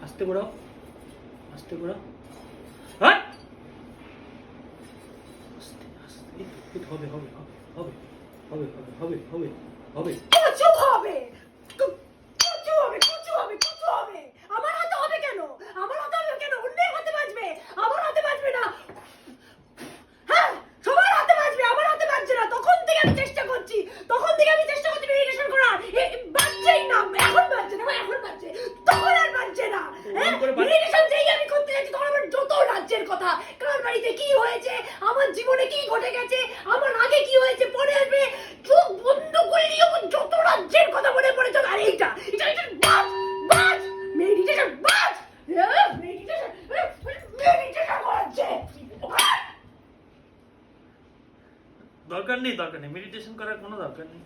আস্তে ঘোরাও, আস্তে ঘোরাও। হ্যাঁ, আস্তে আস্তে, এই তো হবে হবে হবে হবে হবে হবে হবে হবে। কিছু হবে, কিছু হবে, কিছু হবে, কিছু হবে। আমার হাতে হবে কেন? আমার হাতে হবে কেন? অন্যের হাতে বাজবে, আমার হাতে বাজবে না। হ্যাঁ, সবার হাতে বাজবে, আমার হাতে বাজছে না। তখন থেকে আমি চেষ্টা করছি মেডিটেশন করার। বাজছেই না, এখন বাজছে না, এখন বাজছে, তখন আর বাজছে না। মেডিটেশন যেই আমি করতে যাচ্ছি তখন আমার যত রাজ্যের কথা, কার বাড়িতে কি হয়েছে, আমার জীবনে কি ঘটে গেছে, আমার আগে কি হয়েছে, পরে আসবে, চোখ বন্ধ করলেই আমার যত রাজ্যের কথা মনে পড়ে চলে। আর এইটা এটা এটা বাজ বাজ মেডিটেশন বাজ মেডিটেশন করাচ্ছে। দরকার নেই, দরকার নেই, মেডিটেশন করার কোনো দরকার নেই।